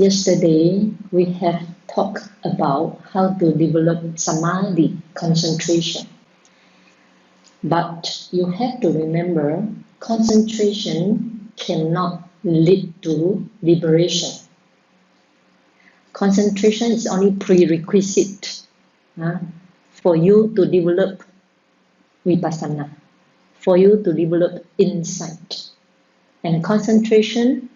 Yesterday, we have talked about how to develop samadhi, concentration. But you have to remember, concentration cannot lead to liberation. Concentration is only prerequisite for you to develop vipassana, for you to develop insight. And concentration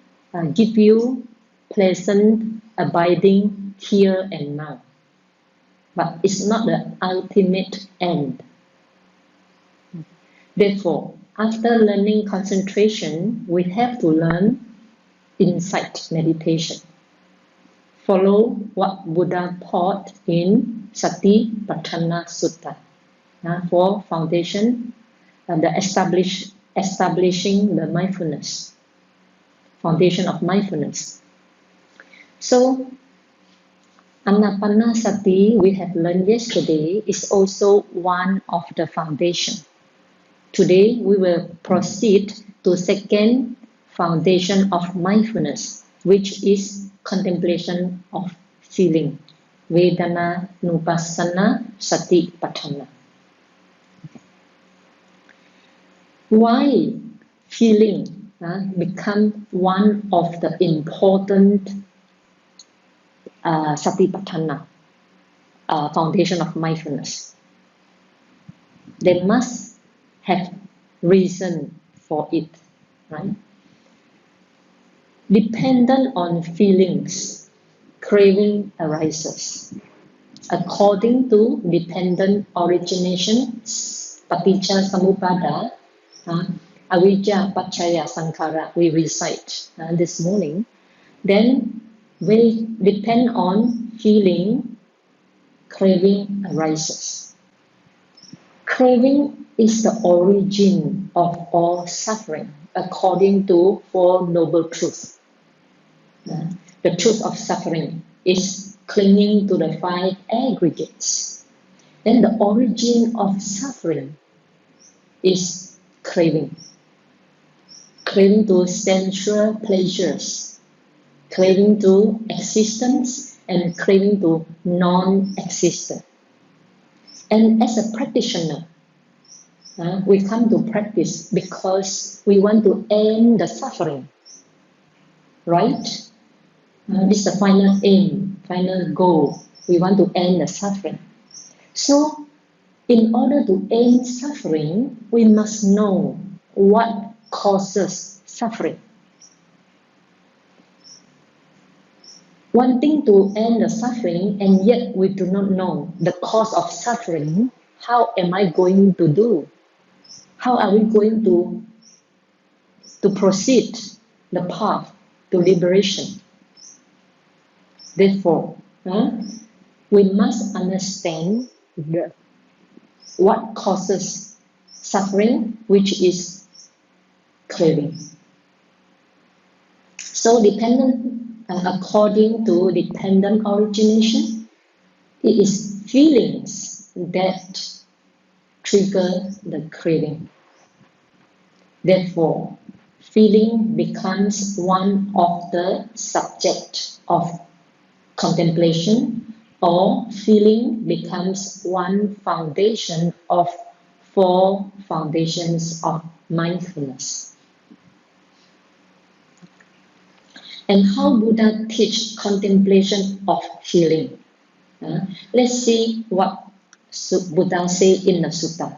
gives you pleasant, abiding here and now. But it's not the ultimate end. Therefore, after learning concentration, we have to learn insight meditation. Follow what Buddha taught in Satipatthana Sutta for foundation and the establishing the mindfulness, foundation of mindfulness. So, Anapanasati, we have learned yesterday, is also one of the foundation. Today, we will proceed to second foundation of mindfulness, which is contemplation of feeling. Vedana Nupassana Satipatthana. Why feeling become one of the important Satipatthana, foundation of mindfulness? They must have reason for it, right? Dependent on feelings, craving arises. According to dependent origination, paticca samuppada, avijja paccaya sankhara, we recite this morning, then will depend on feeling, craving arises. Craving is the origin of all suffering, according to Four Noble Truths. The truth of suffering is clinging to the five aggregates. Then the origin of suffering is craving. Craving to sensual pleasures, craving to existence, and craving to non-existence. And as a practitioner, we come to practice because we want to end the suffering, right? This is the final aim, final goal. We want to end the suffering. So, in order to end suffering, we must know what causes suffering. Wanting to end the suffering, and yet we do not know the cause of suffering, how am I going to do? How are we going to proceed the path to liberation? Therefore, we must understand what causes suffering, which is craving. So, according to dependent origination, it is feelings that trigger the craving. Therefore, feeling becomes one of the subject of contemplation, or feeling becomes one foundation of four foundations of mindfulness. And how Buddha teach contemplation of feeling? Let's see what Buddha say in the sutta.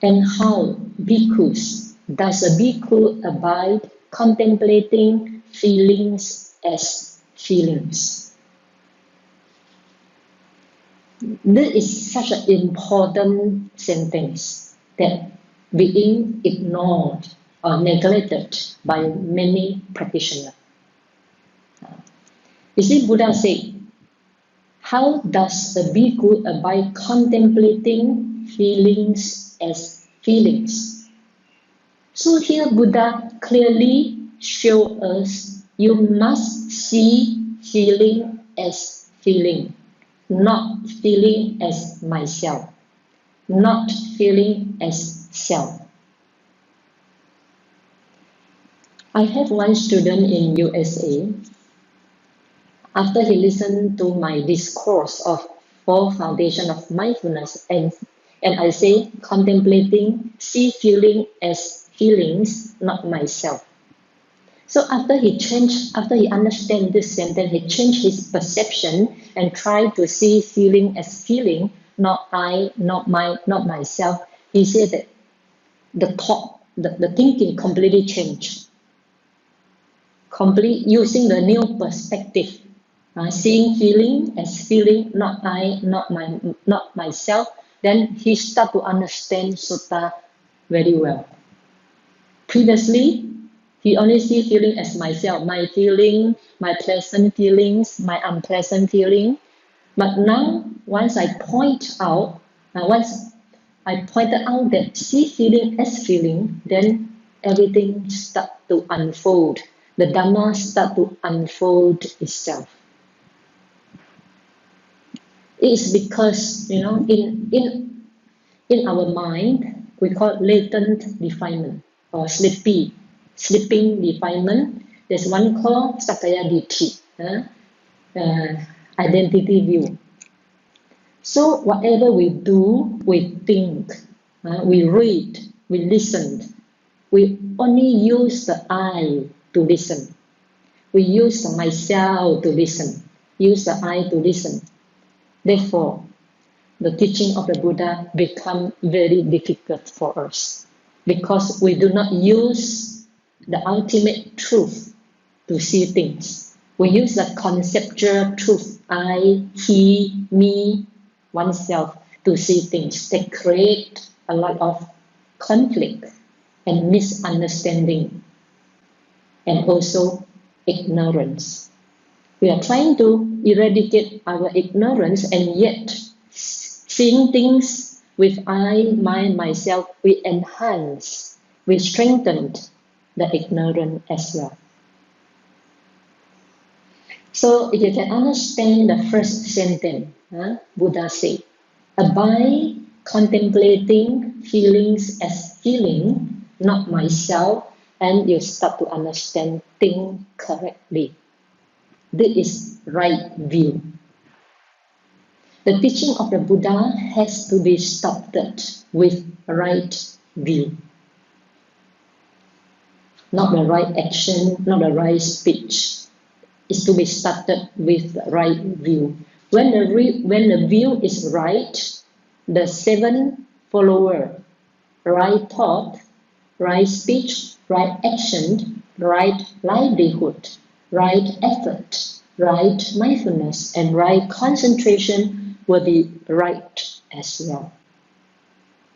And how bhikkhus, does a bhikkhu abide contemplating feelings as feelings? This is such an important sentence that being ignored or neglected by many practitioners. You see, Buddha said, how does a bhikkhu abide contemplating feelings as feelings? So here Buddha clearly shows us you must see feeling as feeling, not feeling as myself, not feeling as self. I have one student in USA. After he listened to my discourse of four foundation of mindfulness, and I say contemplating, see feeling as feelings, not myself. So after he understand this sentence, he changed his perception and tried to see feeling as feeling, not I, not myself. He said that the thought, the thinking completely changed. Using the new perspective, seeing feeling as feeling, not I, not myself. Then he start to understand sutta very well. Previously, he only see feeling as myself, my feeling, my pleasant feelings, my unpleasant feeling. But now, once I pointed out that see feeling as feeling, then everything start to unfold. The Dhamma start to unfold itself. It is because, in our mind, we call it latent defilement or sleeping defilement. There's one called Sakaya Ditti, identity view. So whatever we do, we think, we read, we listen, we only use the I to listen. We use the myself to listen, use the I to listen. Therefore, the teaching of the Buddha become very difficult for us because we do not use the ultimate truth to see things. We use the conceptual truth, I, he, me, oneself, to see things. They create a lot of conflict and misunderstanding and also ignorance. We are trying to eradicate our ignorance, and yet seeing things with I, myself, we enhance, we strengthen the ignorance as well. So if you can understand the first sentence, Buddha said, by contemplating feelings as feeling, not myself, and you start to understand things correctly. This is right view. The teaching of the Buddha has to be started with right view. Not the right action, not the right speech. It's to be started with the right view. When the view is right, the seven follower, right thought, right speech, right action, right livelihood, right effort, right mindfulness, and right concentration will be right as well.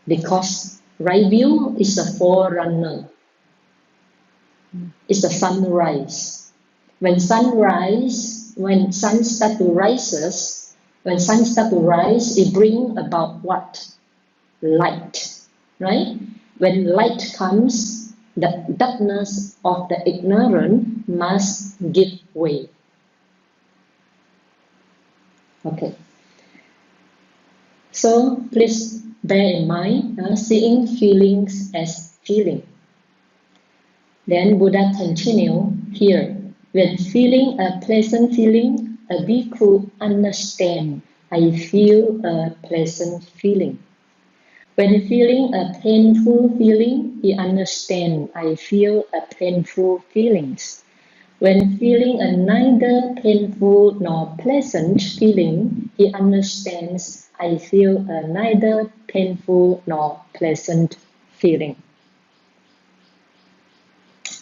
Because right view is a forerunner. It's the sunrise. When sun start to rise, it brings about what? Light, right? When light comes, the darkness of the ignorant must give way. Okay. So please bear in mind, seeing feelings as feeling. Then Buddha continue here. When feeling a pleasant feeling, a bhikkhu understand, I feel a pleasant feeling. When feeling a painful feeling, he understand, I feel a painful feelings. When feeling a neither painful nor pleasant feeling, he understands, I feel a neither painful nor pleasant feeling.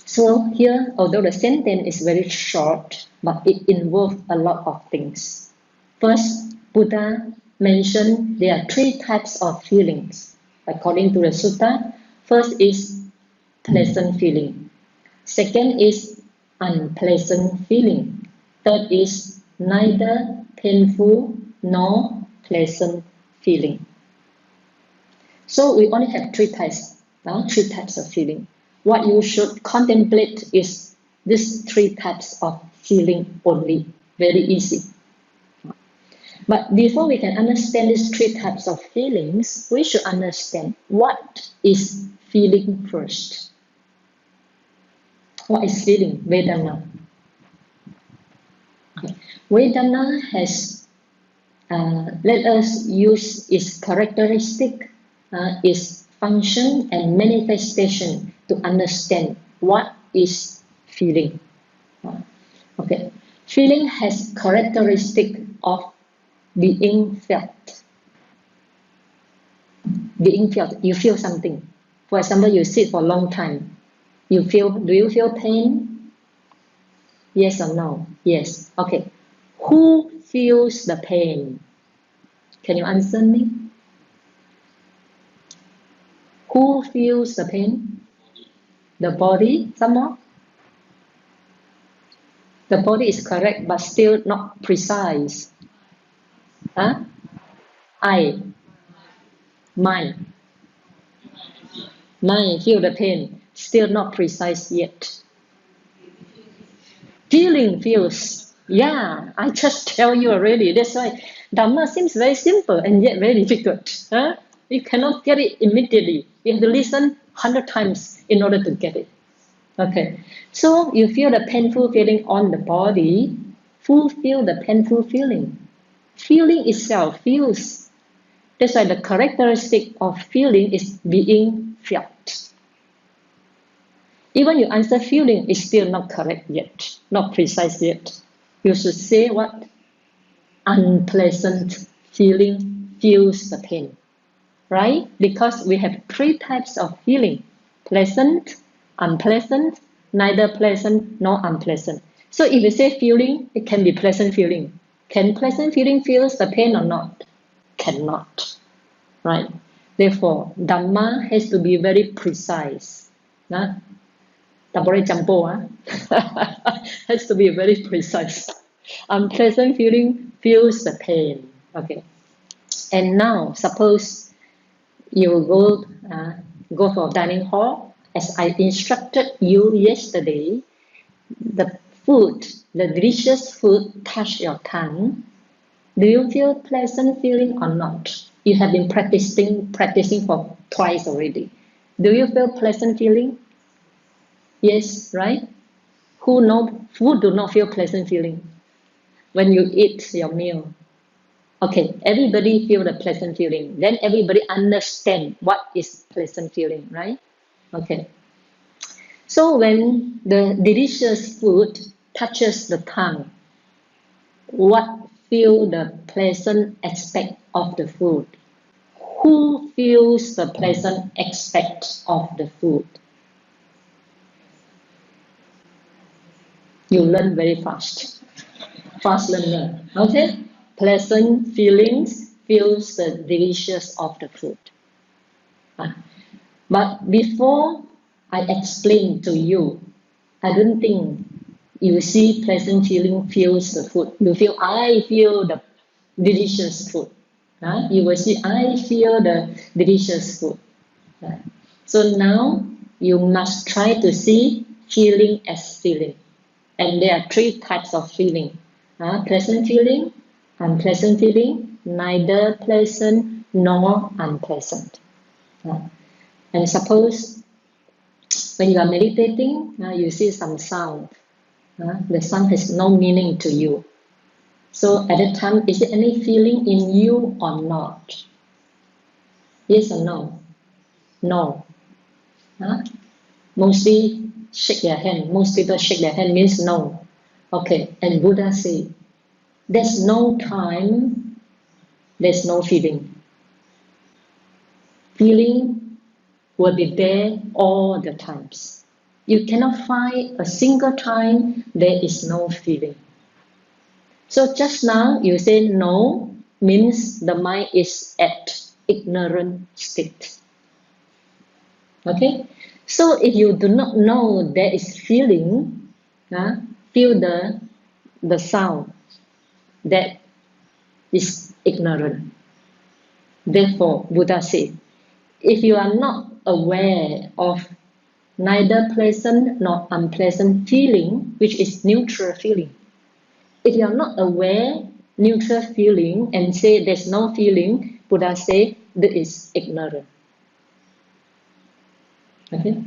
So here, although the sentence is very short, but it involves a lot of things. First, Buddha mentioned there are three types of feelings. According to the sutta, first is pleasant feeling. Second is unpleasant feeling. Third is neither painful nor pleasant feeling. So we only have three types of feeling. What you should contemplate is these three types of feeling only. Very easy. But before we can understand these three types of feelings, we should understand what is feeling first. What is feeling? Vedana. Okay. Vedana has, let us use its characteristic, its function and manifestation to understand what is feeling. Okay, feeling has characteristic of being felt. Being felt, you feel something. For example, you sit for a long time. Do you feel pain? Yes or no? Yes. Okay. Who feels the pain? Can you answer me? Who feels the pain? The body? Some more? The body is correct, but still not precise. Huh? Mind feel the pain, still not precise yet. Feeling feels, yeah, I just tell you already. That's why Dhamma seems very simple and yet very difficult. You cannot get it immediately. You have to listen 100 times in order to get it. Okay, so you feel the painful feeling on the body. Who feel the painful feeling? Feeling itself feels. That's why the characteristic of feeling is being felt. Even you answer feeling is still not correct yet, not precise yet. You should say what? Unpleasant feeling feels the pain, right? Because we have 3 types of feeling: pleasant, unpleasant, neither pleasant nor unpleasant. So if you say feeling, it can be pleasant feeling. Can pleasant feeling feels the pain or not? Cannot, right? Therefore, Dhamma has to be very precise. Tak boleh campur. Has to be very precise. Unpleasant feeling feels the pain. Okay. And now, suppose you go for dining hall, as I instructed you yesterday. The food, the delicious food, touch your tongue. Do you feel pleasant feeling or not? You have been practicing for twice already. Do you feel pleasant feeling? Yes, right? Who do not feel pleasant feeling when you eat your meal? Okay, everybody feel the pleasant feeling. Then everybody understand what is pleasant feeling, right? Okay. So when the delicious food touches the tongue, what feel the pleasant aspect of the food? Who feels the pleasant aspect of the food? You learn very fast. Fast learner. Okay? Pleasant feelings feels the delicious of the food. But before I explain to you, I don't think you see pleasant feeling feels the food. You feel, I feel the delicious food. You will see, I feel the delicious food. So now you must try to see feeling as feeling. And there are 3 types of feeling. Pleasant feeling, unpleasant feeling, neither pleasant nor unpleasant. And suppose when you are meditating, you see some sound. The sound has no meaning to you. So at that time, is there any feeling in you or not? Yes or no? No. Mostly shake their hand. Most people shake their hand means no. Okay, and Buddha say, there's no time, there's no feeling. Feeling will be there all the times. You cannot find a single time there is no feeling. So just now you say no means the mind is at ignorant state. Okay? So if you do not know there is feeling, feel the sound, that is ignorant. Therefore, Buddha said, if you are not aware of neither pleasant nor unpleasant feeling, which is neutral feeling, if you are not aware neutral feeling and say there's no feeling, Buddha say that is ignorant. Okay?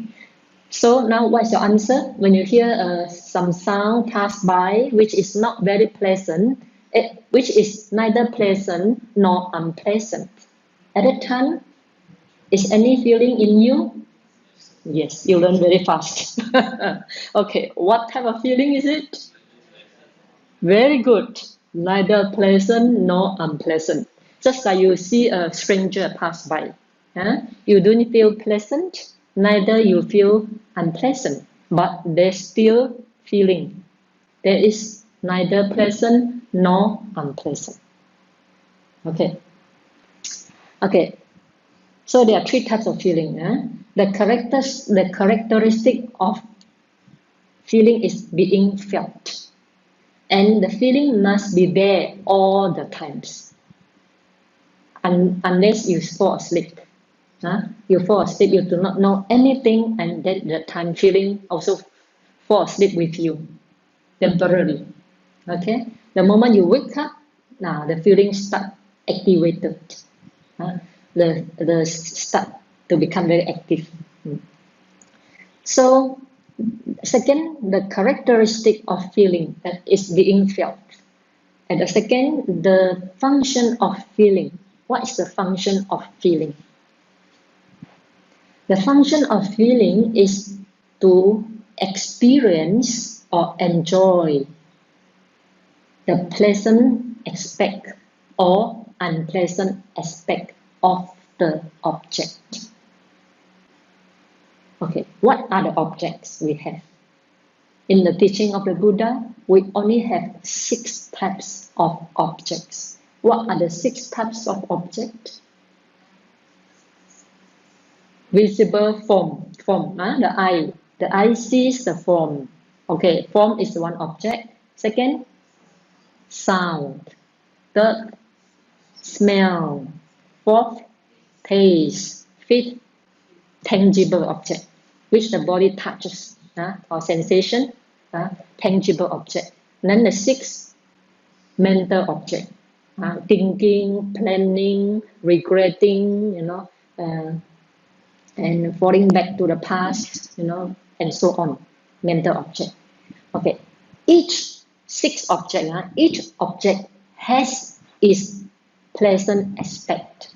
So now what's your answer? When you hear some sound pass by, which is not very pleasant, which is neither pleasant nor unpleasant. At that time, is any feeling in you? Yes, you learn very fast. Okay, what type of feeling is it? Very good. Neither pleasant nor unpleasant. Just like you see a stranger pass by. You don't feel pleasant, neither you feel unpleasant, but there's still feeling. There is neither pleasant nor unpleasant. Okay. Okay. So there are three types of feeling. The characteristic of feeling is being felt. And the feeling must be there all the times. Unless you fall asleep. You fall asleep, you do not know anything, and then the time feeling also fall asleep with you temporarily. Okay? The moment you wake up, now the feeling start activated. The start to become very active. So, second, the characteristic of feeling that is being felt. And the second, the function of feeling. What is the function of feeling? The function of feeling is to experience or enjoy the pleasant aspect or unpleasant aspect of the object. Okay, what are the objects we have? In the teaching of the Buddha, we only have 6 types of objects. What are the 6 types of objects? Visible form, the eye. The eye sees the form. Okay, form is one object. Second, sound. Third, smell. Fourth, taste. Fifth, tangible object, which the body touches, or sensation, tangible object. And then the 6th, mental object, thinking, planning, regretting, and falling back to the past, and so on, mental object. Okay, each 6 object, each object has its pleasant aspect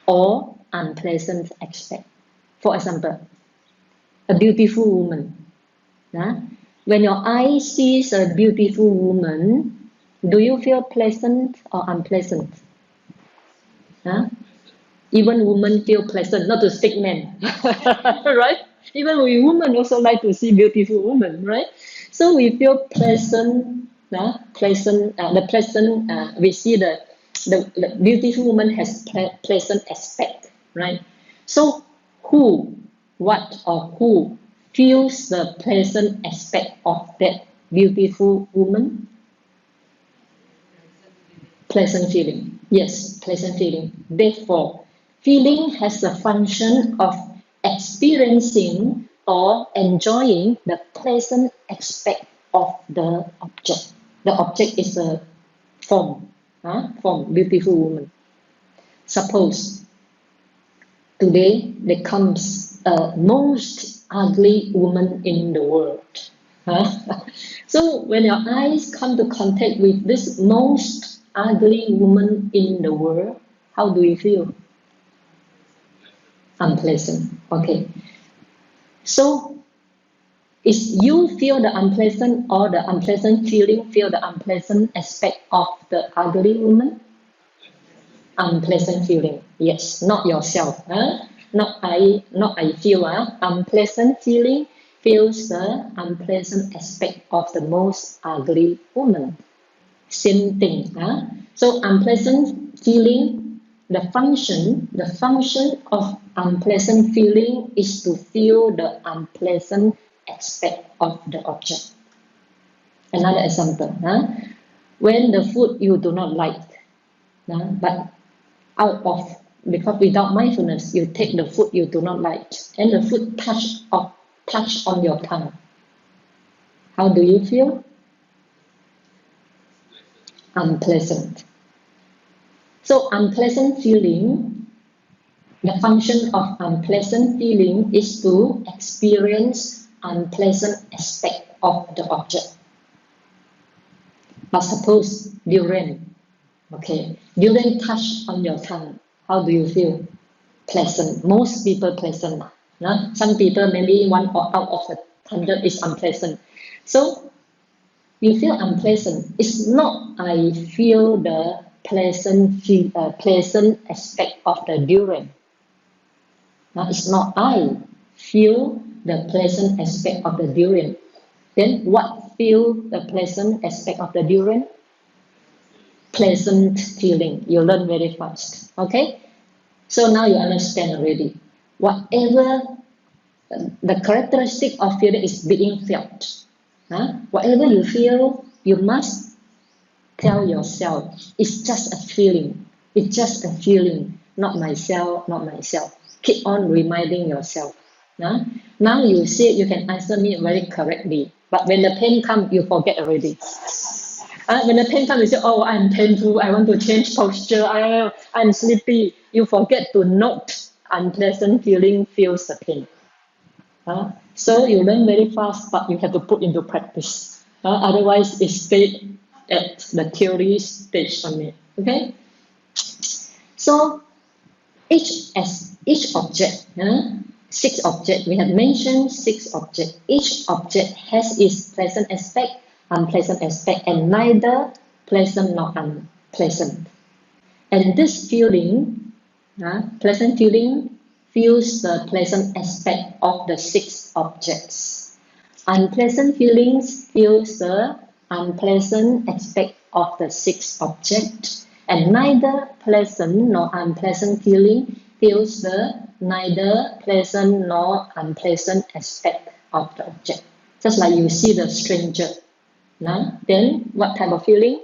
or unpleasant aspect. For example, a beautiful woman. When your eye sees a beautiful woman, do you feel pleasant or unpleasant? Even women feel pleasant, not to speak men, right? Even we women also like to see beautiful women, right? So we feel pleasant, we see the beautiful woman has pleasant aspect, right? So what or who feels the pleasant aspect of that beautiful woman? Pleasant feeling. Yes, pleasant feeling. Therefore, feeling has a function of experiencing or enjoying the pleasant aspect of the object. The object is a form, beautiful woman. Suppose today there comes a most ugly woman in the world. So when your eyes come to contact with this most ugly woman in the world, how do you feel? Unpleasant. Okay. So is you feel the unpleasant or the unpleasant feeling feel the unpleasant aspect of the ugly woman? Unpleasant feeling. Yes, not yourself. Not I feel. Unpleasant feeling feels the unpleasant aspect of the most ugly woman. Same thing. So unpleasant feeling, the function of unpleasant feeling is to feel the unpleasant aspect of the object. Another example. When the food you do not like, but because without mindfulness, you take the food you do not like, and the food touch on your tongue. How do you feel? Unpleasant. So unpleasant feeling The function of unpleasant feeling is to experience unpleasant aspect of the object. But suppose durian, okay, durian touch on your tongue, how do you feel? Pleasant. Most people pleasant. No? Some people maybe one out of 100 is unpleasant. So you feel unpleasant. It's not I feel the pleasant aspect of the durian. Now, it's not I feel the pleasant aspect of the durian. Then what feel the pleasant aspect of the durian? Pleasant feeling. You learn very fast. Okay? So now you understand already. Whatever the characteristic of feeling is being felt. Whatever you feel, you must tell yourself, it's just a feeling. It's just a feeling. Not myself, not myself. Keep on reminding yourself. Now you see, you can answer me very correctly. But when the pain comes, you forget already. When the pain comes, you say, oh, I'm painful, I want to change posture, I'm sleepy. You forget to note unpleasant feeling feels the pain. So you learn very fast, but you have to put into practice. Otherwise, it stays at the theory stage only. Okay? So each object, 6 objects, we have mentioned 6 objects. Each object has its pleasant aspect, unpleasant aspect, and neither pleasant nor unpleasant. And this feeling, pleasant feeling, feels the pleasant aspect of the 6 objects. Unpleasant feelings feels the unpleasant aspect of the 6 objects. And neither pleasant nor unpleasant feeling feels the neither pleasant nor unpleasant aspect of the object. Just like you see the stranger. Then what type of feeling?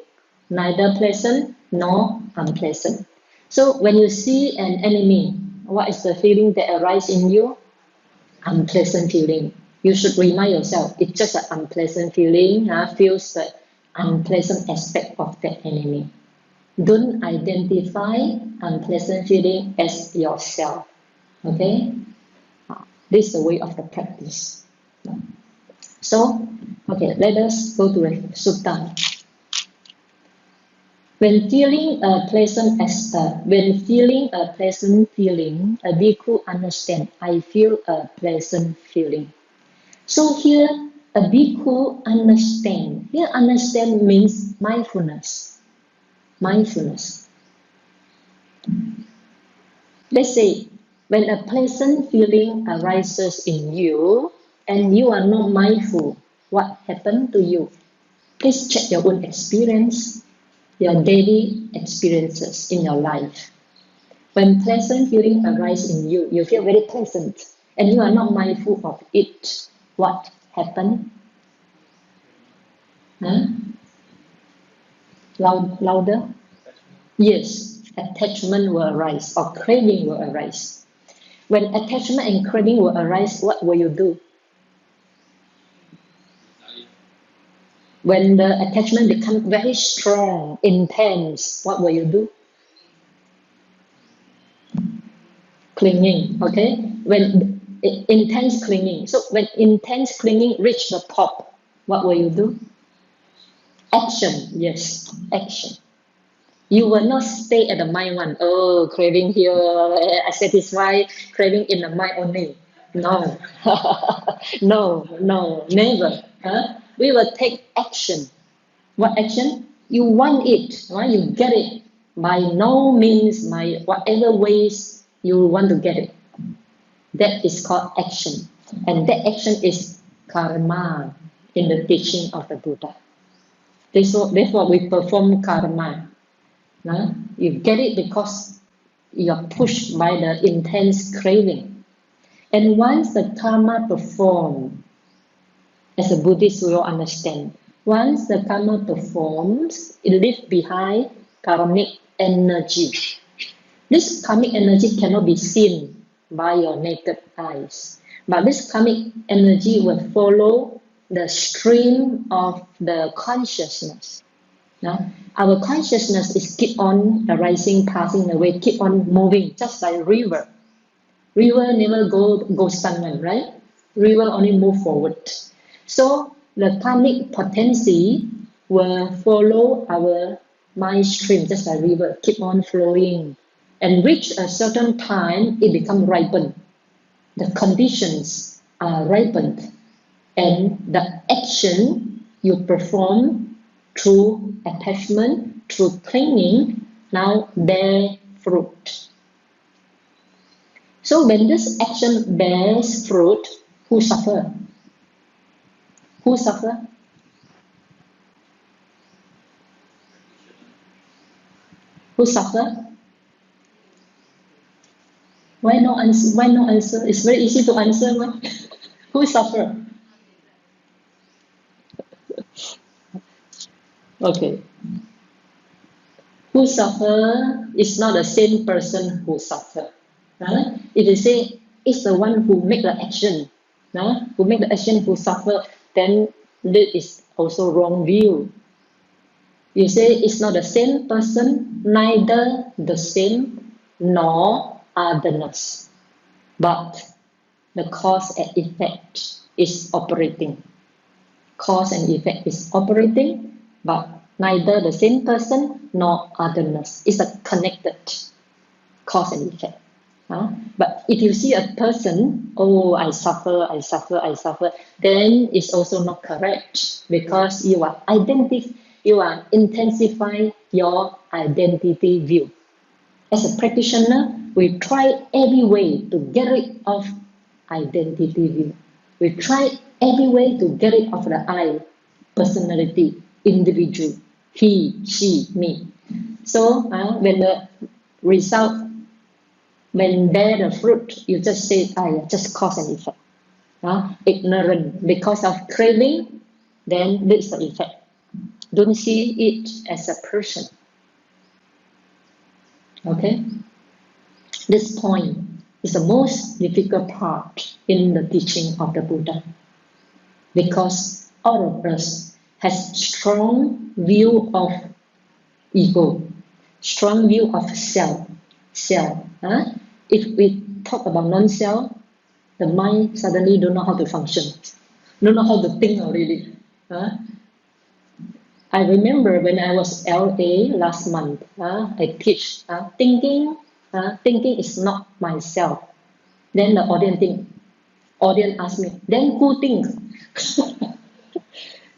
Neither pleasant nor unpleasant. So when you see an enemy, what is the feeling that arises in you? Unpleasant feeling. You should remind yourself, it's just an unpleasant feeling, feels the unpleasant aspect of that enemy. Don't identify unpleasant feeling as yourself. Okay? This is the way of the practice. So, okay, let us go to the sutta. When feeling a pleasant feeling, a bhikkhu understands, I feel a pleasant feeling. So here, a bhikkhu understand. Here, understand means mindfulness. Mindfulness. Let's say, when a pleasant feeling arises in you, and you are not mindful, what happened to you? Please check your own experience, your daily experiences in your life. When pleasant feeling arises in you, you feel very pleasant, and you are not mindful of it. What happened? Louder? Yes, attachment will arise, or craving will arise. When attachment and craving will arise, what will you do? When the attachment becomes very strong, intense, what will you do? Clinging, okay? When intense clinging. So when intense clinging reach the top, what will you do? Action, yes, action. You will not stay at the mind one. Oh, craving here, I satisfy craving in the mind only. No, no, never. We will take action. What action? You want it, right? You get it. By no means, by whatever ways you want to get it. That is called action. And that action is karma in the teaching of the Buddha. Therefore, we perform karma. You get it because you are pushed by the intense craving. And once the karma performed, as a Buddhist we will understand, once the karma performs, it leaves behind karmic energy. This karmic energy cannot be seen by your naked eyes, but this karmic energy will follow the stream of the consciousness. Our consciousness is keep on arising, passing away, keep on moving, just like a river. River never go stagnant, right? River only move forward. So the karmic potency will follow our mind stream, just like river, keep on flowing. And reach a certain time, it become ripened. The conditions are ripened. And the action you perform through attachment, through clinging, now bear fruit. So when this action bears fruit, who suffer? Who suffer? Who suffer? Why no answer? Why no answer? It's very easy to answer. Who suffer? Okay. Who suffer is not the same person who suffer. If you say it's the one who make the action, who make the action who suffer, then this is also wrong view. You say it's not the same person, neither the same nor otherness, but the cause and effect is operating. Cause and effect is operating, but neither the same person nor otherness. It's a connected cause and effect. But if you see a person, oh, I suffer, then it's also not correct, because you are intensifying your identity view. As a practitioner, we try every way to get rid of identity view. We try every way to get rid of the I, personality, individual, he, she, me. So when the result, when bear the fruit, you just say, just cause and effect. Ignorant because of craving, then this is the effect. Don't see it as a person. Okay? This point is the most difficult part in the teaching of the Buddha, because all of us has strong view of ego, strong view of self. If we talk about non-self, the mind suddenly don't know how to function, don't know how to think already. I remember when I was LA last month, I teach thinking is not myself. Then the audience asked me, then who thinks?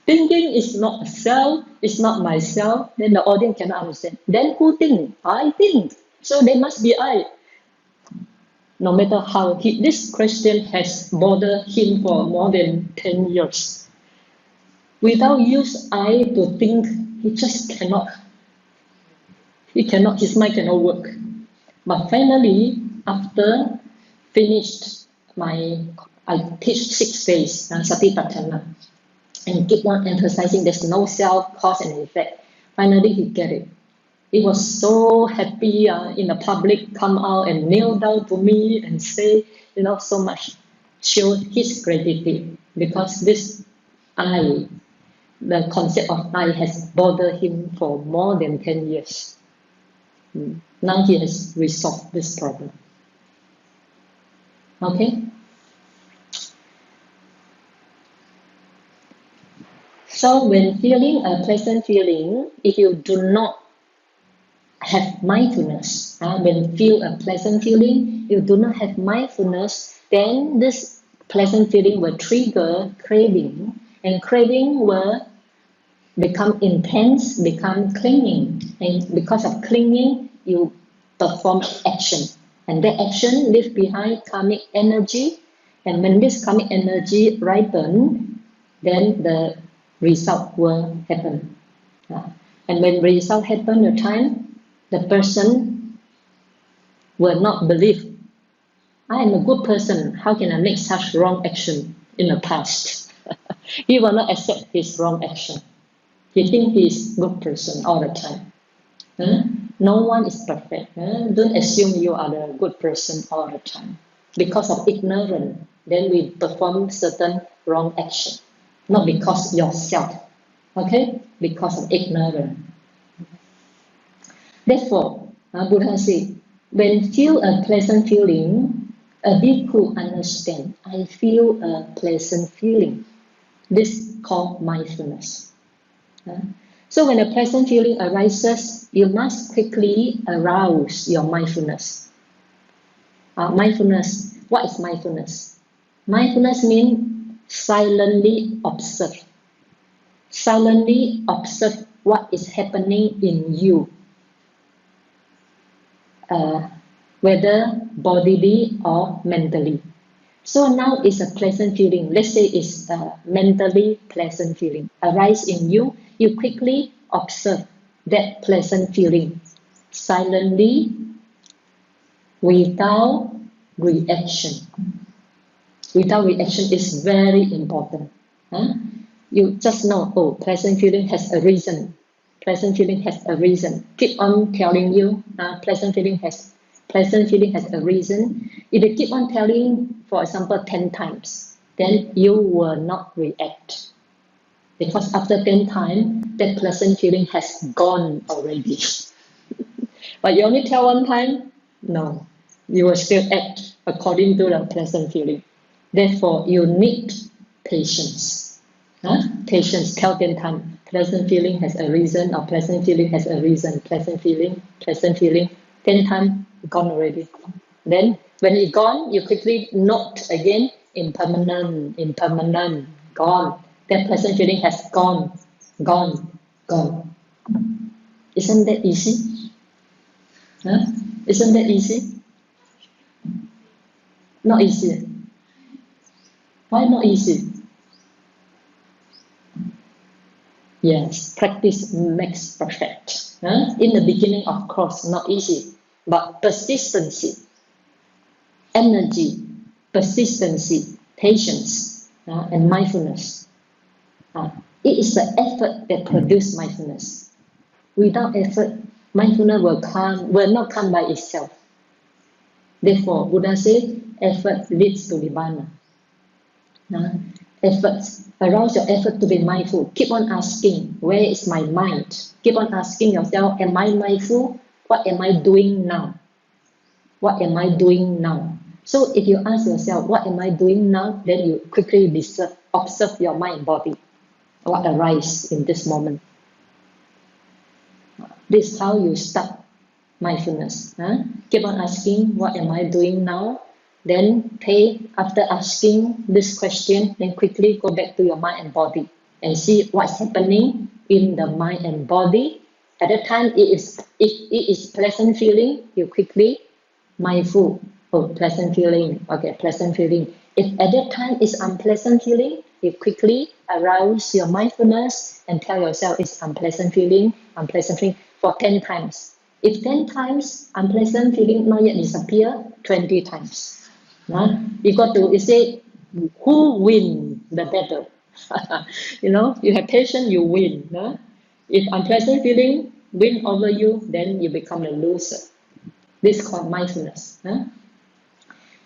Thinking is not self, it's not myself. Then the audience cannot understand. Then who thinks? I think. So they must be I. No matter how, this question has bothered him for more than 10 years. Without use I to think, he just cannot. His mind cannot work. But finally, after finished I teach 6 days, Satipatthana, and keep on emphasizing there's no self, cause and effect. Finally, he get it. He was so happy in the public, come out and kneel down to me and say, so much, show his gratitude, because this I, the concept of I, has bothered him for more than 10 years. Now he has resolved this problem. Okay? So when feeling a pleasant feeling, if you do not have mindfulness, when feel a pleasant feeling, you do not have mindfulness, then this pleasant feeling will trigger craving, and craving will become intense, become clinging, and because of clinging, you perform action, and that action leaves behind karmic energy, and when this karmic energy ripens, then the result will happen. And when result happen, the time the person will not believe, I am a good person, how can I make such wrong action in the past? He will not accept his wrong action. He thinks he is a good person all the time. No one is perfect. Don't assume you are the good person all the time. Because of ignorance, then we perform certain wrong action. Not because yourself. Okay? Because of ignorance. Therefore, Buddha said, when feel a pleasant feeling, A bhikkhu understand, I feel a pleasant feeling. This is called mindfulness. So when a pleasant feeling arises, you must quickly arouse your mindfulness. Mindfulness, what is mindfulness? Mindfulness means silently observe. Silently observe what is happening in you. Whether bodily or mentally. So now it's a pleasant feeling. Let's say it's a mentally pleasant feeling. Arise in you, you quickly observe that pleasant feeling. Silently, without reaction. Without reaction is very important. You just know, oh, pleasant feeling has a reason. Pleasant feeling has a reason. Keep on telling you, pleasant feeling has a reason. If you keep on telling, for example, 10 times, then you will not react. Because after 10 times, that pleasant feeling has gone already. But you only tell one time, no, you will still act according to the pleasant feeling. Therefore, you need patience. Patience, tell 10 times. Pleasant feeling has a reason, or pleasant feeling has a reason. Pleasant feeling, 10 times, gone already. Then, when it's gone, you quickly note again, impermanent, gone. That pleasant feeling has gone. Isn't that easy? Isn't that easy? Not easy. Why not easy? Yes, practice makes perfect. In the beginning, of course, not easy, but persistency, energy, persistency, patience, and mindfulness. It is the effort that produces mindfulness. Without effort, mindfulness will not come by itself. Therefore, Buddha said, effort leads to nibbana. Efforts. Arouse your effort to be mindful. Keep on asking, where is my mind? Keep on asking yourself, am I mindful? What am I doing now? What am I doing now? So if you ask yourself, what am I doing now? Then you quickly observe your mind and body. What arises in this moment. This is how you start mindfulness. Keep on asking, what am I doing now? Then after asking this question, then quickly go back to your mind and body and see what's happening in the mind and body. At that time, if it is pleasant feeling, you quickly mindful. Oh, pleasant feeling. Okay, pleasant feeling. If at that time it's unpleasant feeling, you quickly arouse your mindfulness and tell yourself it's unpleasant feeling for 10 times. If 10 times unpleasant feeling not yet disappear, 20 times. You say, who win the battle? You have patience, you win. If unpleasant feeling win over you, then you become a loser. This is called mindfulness.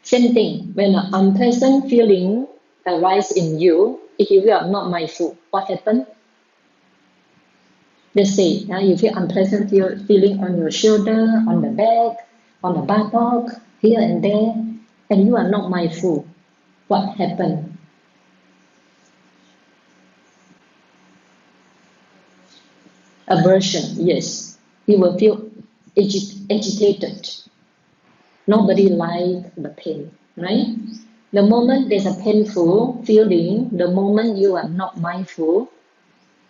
Same thing, when an unpleasant feeling arises in you, if you are not mindful, what happens? Let's say you feel unpleasant feeling on your shoulder, on the back, on the buttock, here and there, and you are not mindful. What happens? Aversion, yes. You will feel agitated. Nobody likes the pain, right? The moment there's a painful feeling, the moment you are not mindful,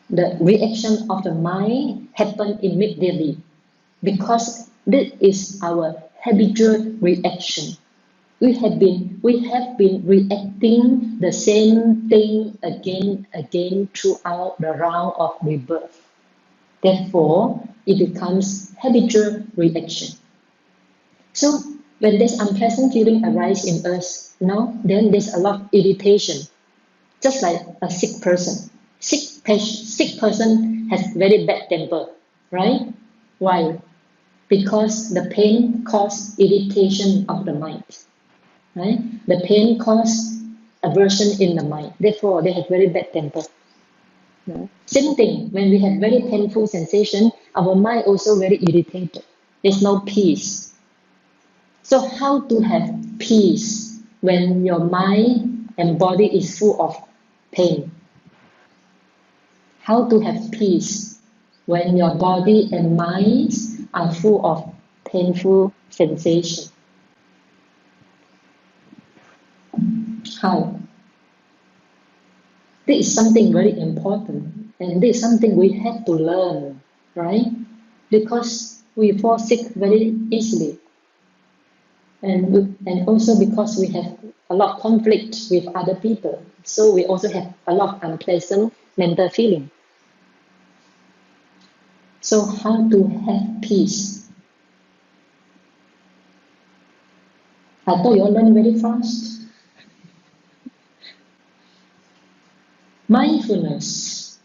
the reaction of the mind happens immediately because this is our habitual reaction. We have been reacting the same thing again throughout the round of rebirth. Therefore, it becomes habitual reaction. So when this unpleasant feeling arises in us, then there's a lot of irritation. Just like a sick person. Sick person has very bad temper, right? Why? Because the pain causes irritation of the mind. Right? The pain causes aversion in the mind. Therefore, they have very bad temper. Same thing, when we have very painful sensation, our mind also very irritated. There's no peace. So how to have peace when your mind and body is full of pain? How to have peace when your body and mind are full of painful sensation? How? This is something very important, and this is something we have to learn, right? Because we fall sick very easily, and also because we have a lot of conflict with other people, so we also have a lot of unpleasant mental feeling. So how to have peace? I thought you all learn very fast. Mindfulness.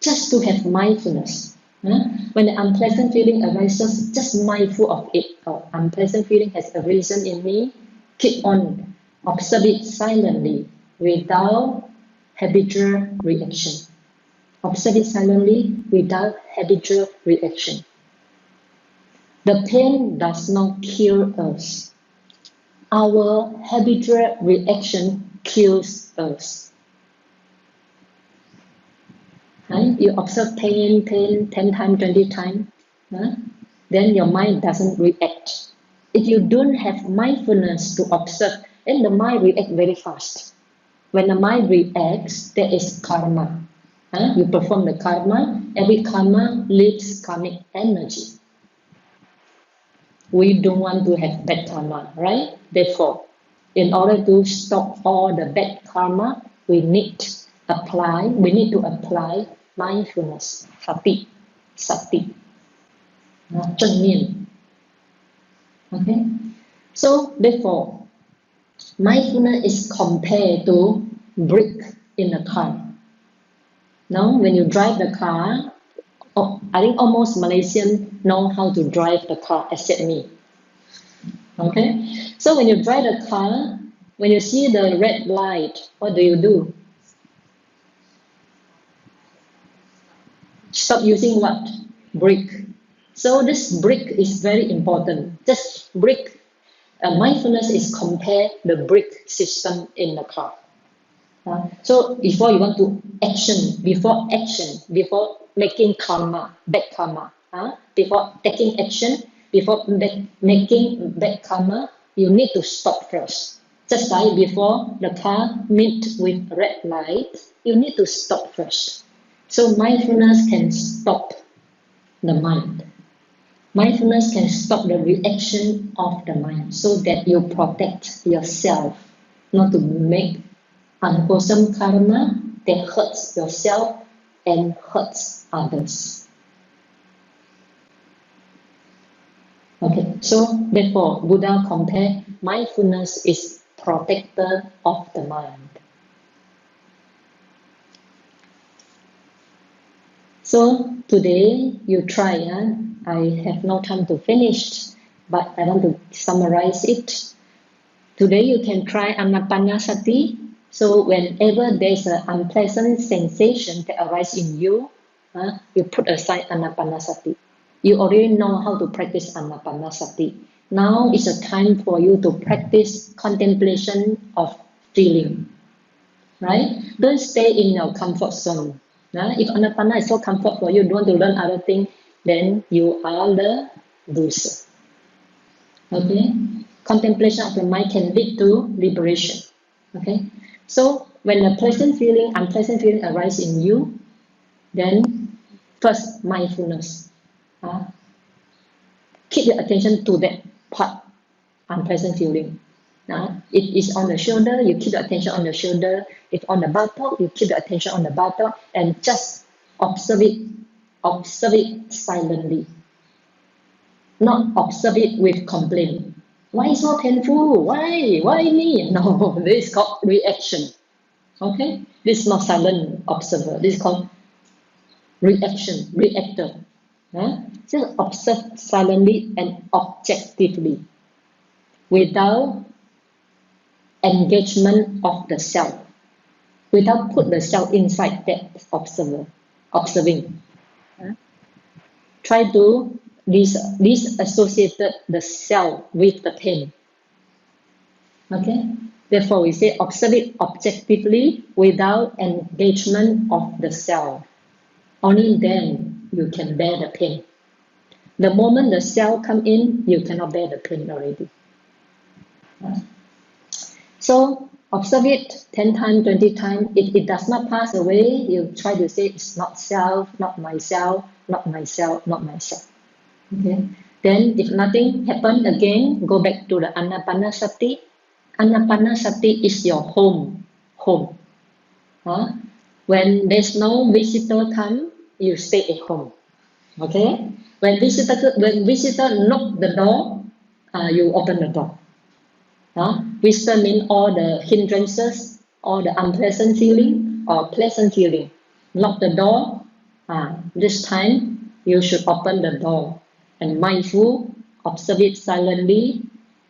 Just to have mindfulness. When the unpleasant feeling arises, just mindful of it. Oh, unpleasant feeling has arisen in me. Keep on. Observe it silently without habitual reaction. Observe it silently without habitual reaction. The pain does not kill us. Our habitual reaction kills us. Right? You observe pain 10 times, 20 times, then your mind doesn't react. If you don't have mindfulness to observe, then the mind reacts very fast. When the mind reacts, there is karma. You perform the karma. Every karma leaves karmic energy. We don't want to have bad karma, right? Therefore, in order to stop all the bad karma, we need to apply mindfulness, sati, 正念. Okay? So, therefore, mindfulness is compared to brake in a car. Now, when you drive the car, I think almost Malaysians know how to drive the car except me. Okay? So when you drive the car, when you see the red light, what do? Stop using what? Brake. So this brake is very important. This brake, mindfulness is compare the brake system in the car. So before you want to before making karma, bad karma, before taking action, before making bad karma, you need to stop first. Just like before the car meet with red light, you need to stop first. So mindfulness can stop the mind. Mindfulness can stop the reaction of the mind so that you protect yourself, not to make unwholesome karma that hurts yourself and hurts others. Okay, so therefore Buddha compared mindfulness is protector of the mind. So today you try. I have no time to finish, but I want to summarize it. Today you can try Anapanasati. So whenever there's an unpleasant sensation that arises in you, you put aside Anapanasati. You already know how to practice Anapanasati. Now is a time for you to practice contemplation of feeling. Right? Don't stay in your comfort zone. If Anapana is so comfort for you, don't want to learn other things, then you are the loser. Okay? Contemplation of the mind can lead to liberation. Okay? So when a unpleasant feeling arises in you, then first mindfulness. Keep your attention to that part, unpleasant feeling. It is on the shoulder, you keep the attention on the shoulder. If on the buttock, you keep the attention on the buttock and just observe it silently. Not observe it with complaint. Why so painful? Why? Why me? No, this is called reaction. Okay? This is not silent observer. This is called reaction, reactor. Just observe silently and objectively without engagement of the self, without put the self inside that observing. Try to disassociate the self with the pain. Okay? Therefore, we say observe it objectively without engagement of the self. Only then you can bear the pain. The moment the self come in, you cannot bear the pain already. So observe it 10 times, 20 times. If it does not pass away, you try to say it's not self, not myself, not myself, not myself. Okay. Then if nothing happen again, go back to the Anapanasati. Anapanasati is your home. When there's no visitor come, you stay at home. Okay. When visitor knock the door, you open the door. Visitor means all the hindrances, all the unpleasant feeling or pleasant feeling. Lock the door. This time you should open the door and mindful, observe it silently.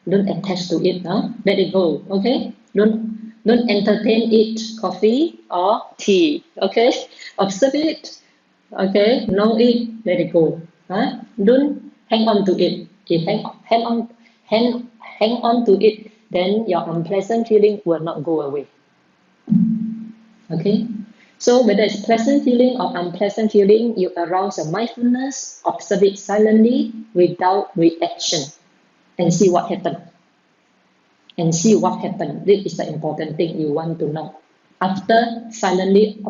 Don't attach to it. Let it go. Okay. Don't entertain it. Coffee or tea. Okay. Observe it. Okay. Know it. Let it go. Don't hang on to it. If hang on to it, then your unpleasant feeling will not go away. Okay? So whether it's pleasant feeling or unpleasant feeling, you arouse a mindfulness, observe it silently without reaction and see what happens. And see what happens. This is the important thing you want to know. After silently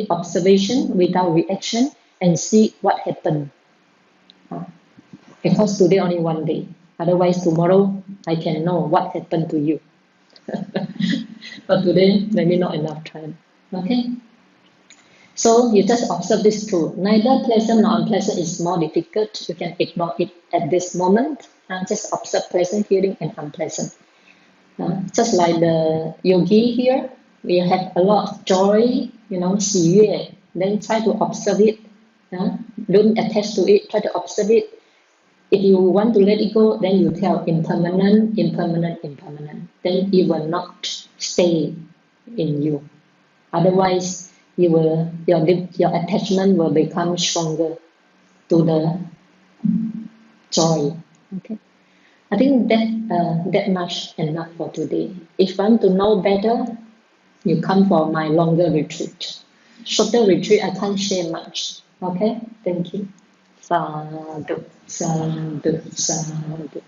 observation without reaction and see what happens. Because today only one day. Otherwise tomorrow I can know what happened to you. But today maybe not enough time. Okay? So you just observe this two. Neither pleasant nor unpleasant is more difficult. You can ignore it at this moment. Just observe pleasant feeling and unpleasant. Just like the yogi here, we have a lot of joy, 喜悦. Then try to observe it. Don't attach to it. Try to observe it. If you want to let it go, then you tell impermanent, impermanent, impermanent. Then it will not stay in you. Otherwise, your attachment will become stronger to the joy. Okay. I think that much enough for today. If you want to know better, you come for my longer retreat. Shorter retreat, I can't share much. Okay. Thank you. Sadhu, sadhu, sadhu.